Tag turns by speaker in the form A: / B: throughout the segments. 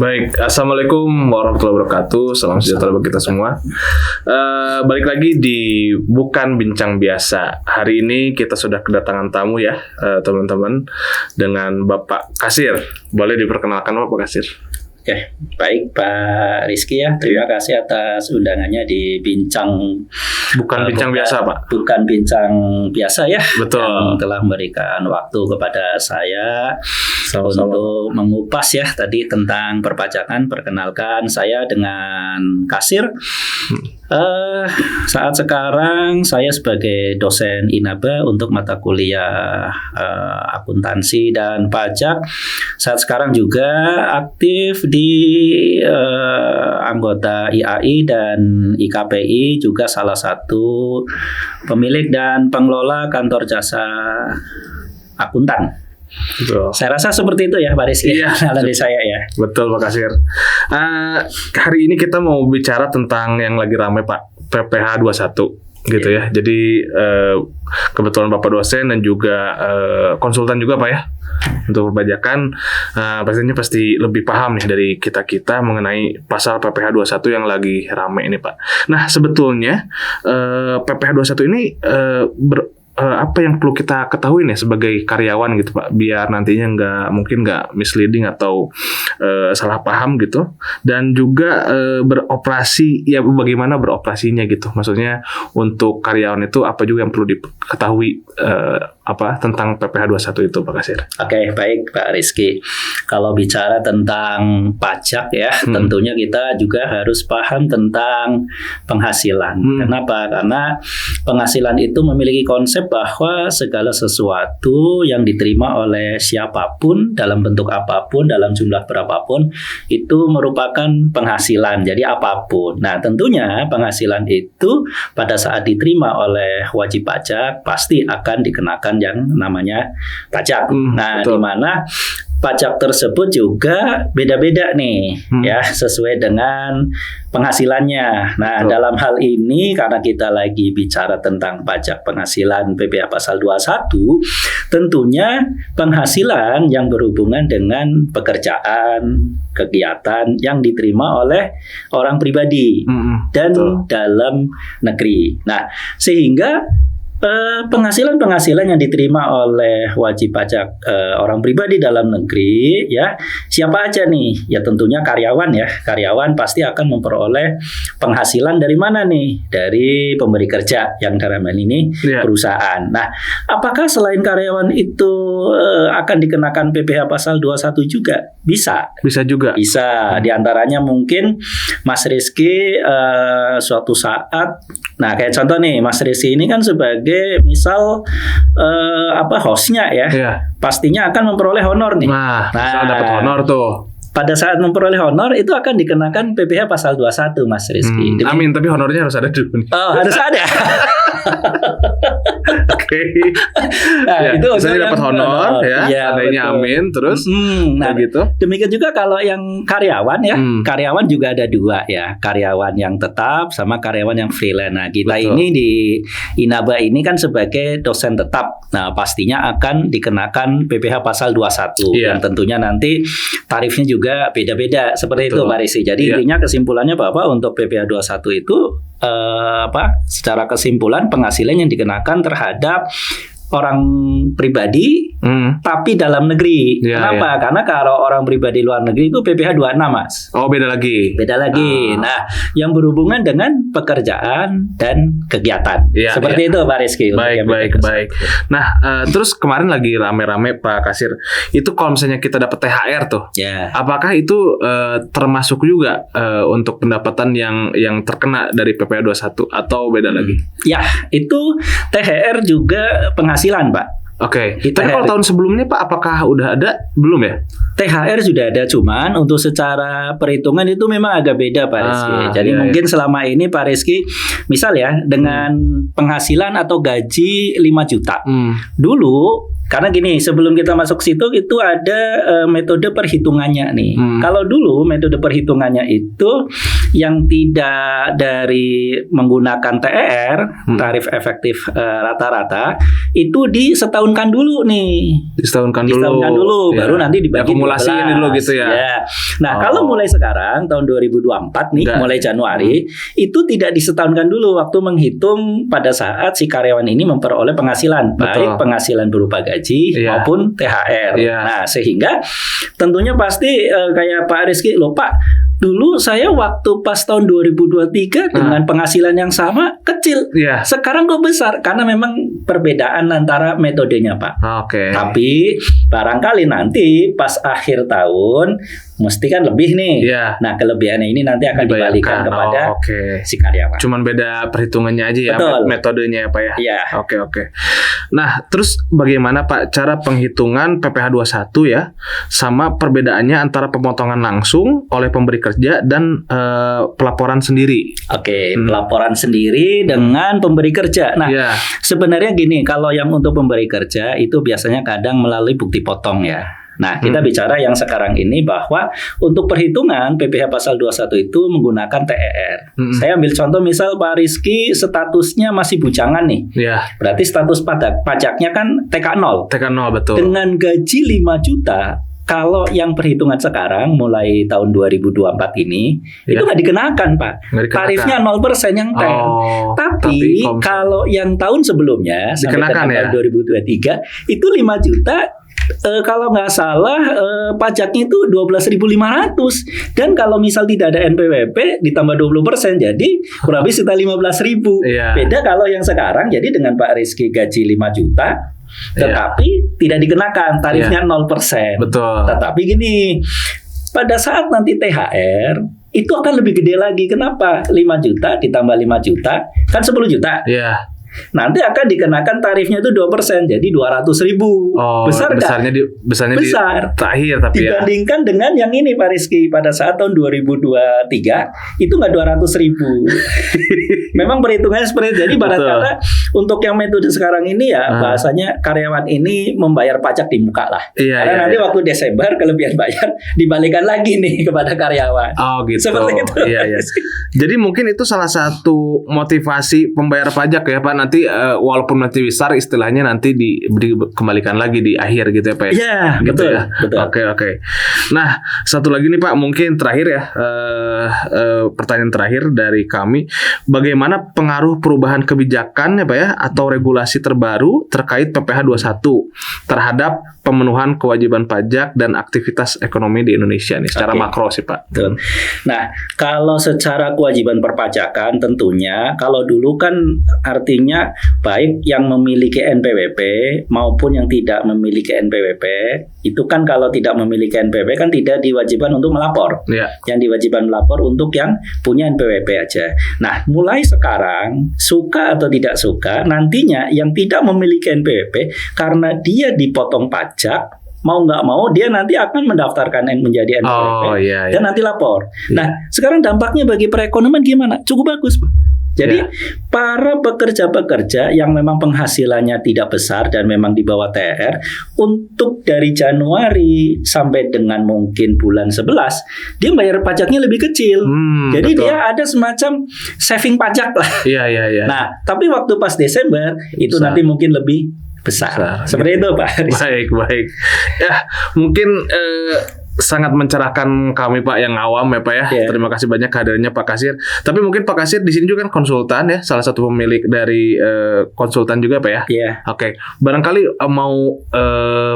A: Baik, Assalamualaikum warahmatullahi wabarakatuh. Salam sejahtera bagi kita semua. Balik lagi di Bukan Bincang Biasa. Hari ini kita sudah kedatangan tamu ya, teman-teman, dengan Bapak Kasir. Boleh diperkenalkan Bapak Kasir?
B: Oke, baik Pak Rizky ya. Terima kasih atas undangannya di Bincang
A: Bincang Biasa, Pak.
B: Bukan Bincang Biasa ya.
A: Betul.
B: Yang telah memberikan waktu kepada saya untuk mengupas ya tadi tentang perpajakan. Perkenalkan saya dengan Kasir. Saat sekarang saya sebagai dosen INABA untuk mata kuliah akuntansi dan pajak. Saat sekarang juga aktif di anggota IAI dan IKPI, juga salah satu pemilik dan pengelola kantor jasa akuntan.
A: Betul.
B: Saya rasa seperti itu ya Pak Rizky.
A: Iya,
B: dari saya ya.
A: Betul Pak Kasir. Hari ini kita mau bicara tentang yang lagi ramai Pak, PPh 21 gitu ya. Jadi kebetulan Bapak dosen dan juga konsultan juga Pak ya untuk perpajakan. Pastinya pasti lebih paham nih dari kita mengenai pasal PPh 21 yang lagi ramai ini Pak. Nah sebetulnya PPh 21 ini apa yang perlu kita ketahui nih sebagai karyawan gitu Pak, biar nantinya nggak misleading atau salah paham gitu, dan juga beroperasi ya, bagaimana beroperasinya gitu, maksudnya untuk karyawan itu apa juga yang perlu diketahui tentang PPh 21 itu Pak Kasir.
B: Oke, baik Pak Rizky. Kalau bicara tentang pajak ya, tentunya kita juga harus paham tentang penghasilan. Kenapa? Karena penghasilan itu memiliki konsep bahwa segala sesuatu yang diterima oleh siapapun dalam bentuk apapun, dalam jumlah berapapun, itu merupakan penghasilan. Jadi apapun. Nah, tentunya penghasilan itu pada saat diterima oleh wajib pajak pasti akan dikenakan yang namanya pajak. Nah, di mana pajak tersebut juga beda-beda nih ya, sesuai dengan penghasilannya. Nah, dalam hal ini karena kita lagi bicara tentang pajak penghasilan PPh pasal 21, tentunya penghasilan yang berhubungan dengan pekerjaan, kegiatan yang diterima oleh orang pribadi dan dalam negeri. Nah, sehingga penghasilan yang diterima oleh wajib pajak orang pribadi dalam negeri ya, siapa aja nih? Ya tentunya karyawan ya. Karyawan pasti akan memperoleh penghasilan dari mana nih? Dari pemberi kerja yang dalam hal ini perusahaan. Nah, apakah selain karyawan itu akan dikenakan PPh pasal 21 juga? Bisa. Bisa juga. Bisa. Di antaranya mungkin Mas Rizky suatu saat, nah kayak contoh nih, Mas Rizky ini kan sebagai misal hostnya ya, pastinya akan memperoleh honor nih. Nah
A: dapat honor tuh.
B: Pada saat memperoleh honor itu akan dikenakan PPh pasal 21 Mas Rizky.
A: Amin, tapi honornya harus ada dulu nih.
B: Oh, harus ada.
A: Oke.
B: Nah, itu
A: saya dapat honor ya, adanya amin terus.
B: Nah,
A: gitu.
B: Demikian juga kalau yang karyawan ya. Karyawan juga ada dua ya, karyawan yang tetap sama karyawan yang freelance. Nah, kita ini di INABA ini kan sebagai dosen tetap. Nah, pastinya akan dikenakan PPh pasal 21 yang tentunya nanti tarifnya juga beda-beda seperti itu Pak Rizky. Jadi intinya kesimpulannya bahwa untuk PPh 21 itu secara kesimpulan penghasilan yang dikenakan terhadap orang pribadi tapi dalam negeri. Kenapa? Karena kalau orang pribadi luar negeri itu PPh 26 Mas.
A: Oh, beda lagi.
B: Nah, yang berhubungan dengan pekerjaan dan kegiatan. Seperti itu Pak Rizky.
A: Baik. Nah, terus kemarin lagi rame-rame Pak Kasir, itu kalau misalnya kita dapat THR tuh, apakah itu termasuk juga untuk pendapatan yang terkena dari PPh 21 atau beda lagi?
B: Ya, itu THR juga penghasilan Pak.
A: Oke. Tapi kalau tahun sebelumnya Pak, apakah udah ada? Belum ya?
B: THR sudah ada, cuman untuk secara perhitungan itu memang agak beda Pak Rizky. Jadi mungkin selama ini Pak Rizky, misal ya, dengan penghasilan atau gaji 5 juta. Dulu Karena gini, sebelum kita masuk situ itu ada metode perhitungannya nih. Kalau dulu metode perhitungannya itu yang tidak dari menggunakan TER, tarif efektif rata-rata, itu disetahunkan dulu nih.
A: Disetahunkan
B: dulu, baru nanti dibagi
A: akumulasi
B: 12.
A: dulu gitu ya.
B: Nah, kalau mulai sekarang tahun 2024 nih, mulai Januari, itu tidak disetahunkan dulu waktu menghitung pada saat si karyawan ini memperoleh penghasilan, baik penghasilan berupa gaji maupun THR. Nah, sehingga tentunya pasti kayak Pak Rizky, loh Pak, dulu saya waktu pas tahun 2023 dengan penghasilan yang sama kecil. Sekarang kok besar? Karena memang perbedaan antara metodenya, Pak. Tapi barangkali nanti pas akhir tahun mesti kan lebih nih. Nah, kelebihannya ini nanti akan dibalikan kepada si karyawan.
A: Cuman beda perhitungannya aja ya, metodenya ya Pak ya. Oke. Nah, terus bagaimana Pak cara penghitungan PPh 21 ya, sama perbedaannya antara pemotongan langsung oleh pemberi kerja dan pelaporan sendiri?
B: Pelaporan sendiri dengan pemberi kerja. Nah, sebenarnya gini, kalau yang untuk pemberi kerja itu biasanya kadang melalui bukti potong ya. Nah, kita bicara yang sekarang ini bahwa untuk perhitungan PPh pasal 21 itu menggunakan TER. Saya ambil contoh misal Pak Rizky statusnya masih bujangan nih. Berarti status pajaknya kan TK0.
A: TK0 betul.
B: Dengan gaji 5 juta, kalau yang perhitungan sekarang mulai tahun 2024 ini itu nggak dikenakan, Pak. Tarifnya 0% yang TER. Tapi kalau yang tahun sebelumnya sampai tahun 2023 itu 5 juta. Kalau nggak salah pajaknya itu 12.500, dan kalau misal tidak ada NPWP ditambah 20% jadi kurang lebih sekitar 15.000. Beda kalau yang sekarang, jadi dengan Pak Rizky gaji 5 juta tetapi tidak dikenakan tarifnya 0%.
A: Betul.
B: Tetapi gini, pada saat nanti THR itu akan lebih gede lagi. Kenapa? 5 juta ditambah 5 juta kan 10 juta. Nanti akan dikenakan tarifnya itu 2%, jadi 200.000. Besar kan?
A: Besar. Terakhir tapi
B: dibandingkan dengan yang ini Pak Rizky pada saat tahun 2023 itu nggak 200.000. Memang perhitungannya seperti itu. Jadi pada kata untuk yang metode sekarang ini ya bahasanya karyawan ini membayar pajak di muka lah. Karena nanti waktu Desember kelebihan bayar dibalikan lagi nih kepada karyawan.
A: Gitu.
B: Seperti itu.
A: Jadi mungkin itu salah satu motivasi pembayar pajak ya Pak. Nanti walaupun nanti besar istilahnya nanti dikembalikan lagi di akhir gitu ya Pak.
B: Betul.
A: Oke. Nah, satu lagi nih Pak, mungkin terakhir ya, pertanyaan terakhir dari kami, bagaimana pengaruh perubahan kebijakan ya Pak ya atau regulasi terbaru terkait PPh 21 terhadap pemenuhan kewajiban pajak dan aktivitas ekonomi di Indonesia nih secara makro sih Pak.
B: Betul. Nah, kalau secara kewajiban perpajakan tentunya kalau dulu kan artinya baik yang memiliki NPWP maupun yang tidak memiliki NPWP itu kan kalau tidak memiliki NPWP kan tidak diwajibkan untuk melapor. Yang diwajibkan melapor untuk yang punya NPWP aja. Nah, mulai sekarang suka atau tidak suka nantinya yang tidak memiliki NPWP karena dia dipotong pajak, mau nggak mau dia nanti akan mendaftarkan menjadi NPWP dan nanti lapor. Nah, sekarang dampaknya bagi perekonomian gimana? Cukup bagus, Pak. Jadi para pekerja-pekerja yang memang penghasilannya tidak besar dan memang di bawah THR untuk dari Januari sampai dengan mungkin bulan 11 dia bayar pajaknya lebih kecil. Jadi dia ada semacam saving pajak lah. Nah, tapi waktu pas Desember itu nanti mungkin lebih besar. Seperti itu Pak.
A: Baik. Ya, mungkin sangat mencerahkan kami Pak yang awam ya Pak ya. Terima kasih banyak kehadirannya Pak Kasir. Tapi mungkin Pak Kasir di sini juga kan konsultan ya, salah satu pemilik dari konsultan juga Pak ya. Oke. Barangkali mau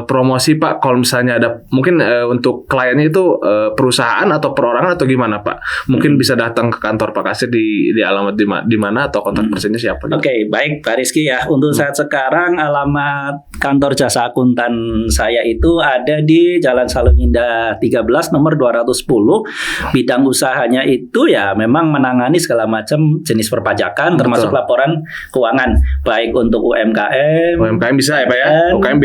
A: promosi Pak kalau misalnya ada mungkin untuk kliennya itu perusahaan atau perorangan atau gimana Pak? Mungkin bisa datang ke kantor Pak Kasir di alamat di mana atau kontak personnya siapa?
B: Oke, baik Pak Rizky ya. Untuk saat sekarang alamat kantor jasa akuntan saya itu ada di Jalan Salung Indah 13 nomor 210. Bidang usahanya itu ya memang menangani segala macam jenis perpajakan termasuk laporan keuangan baik untuk UMKM
A: bisa ya Pak ya,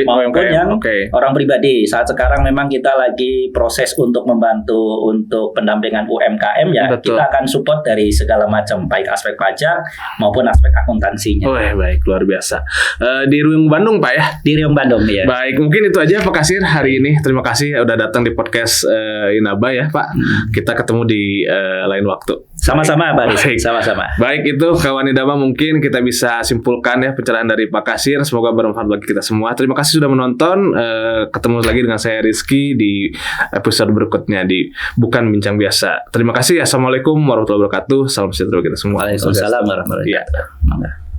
B: maupun yang orang pribadi. Saat sekarang memang kita lagi proses untuk membantu untuk pendampingan UMKM ya. Kita akan support dari segala macam baik aspek pajak maupun aspek akuntansinya.
A: Baik, luar biasa. Di Riung Bandung Pak ya?
B: Di Riung Bandung ya.
A: Baik, mungkin itu aja Pak Kasir hari ini. Terima kasih udah datang di podcast Inaba ya Pak. Kita ketemu di lain waktu.
B: Sama-sama Pak
A: Baik.
B: Rizky, sama-sama.
A: Baik, itu kawan Idama, mungkin kita bisa simpulkan ya pencerahan dari Pak Kasir. Semoga bermanfaat bagi kita semua. Terima kasih sudah menonton. Ketemu lagi dengan saya Rizky di episode berikutnya di Bukan Bincang Biasa. Terima kasih. Assalamualaikum warahmatullahi wabarakatuh. Salam sejahtera bagi kita semua.
B: Waalaikumsalam warahmatullahi wabarakatuh.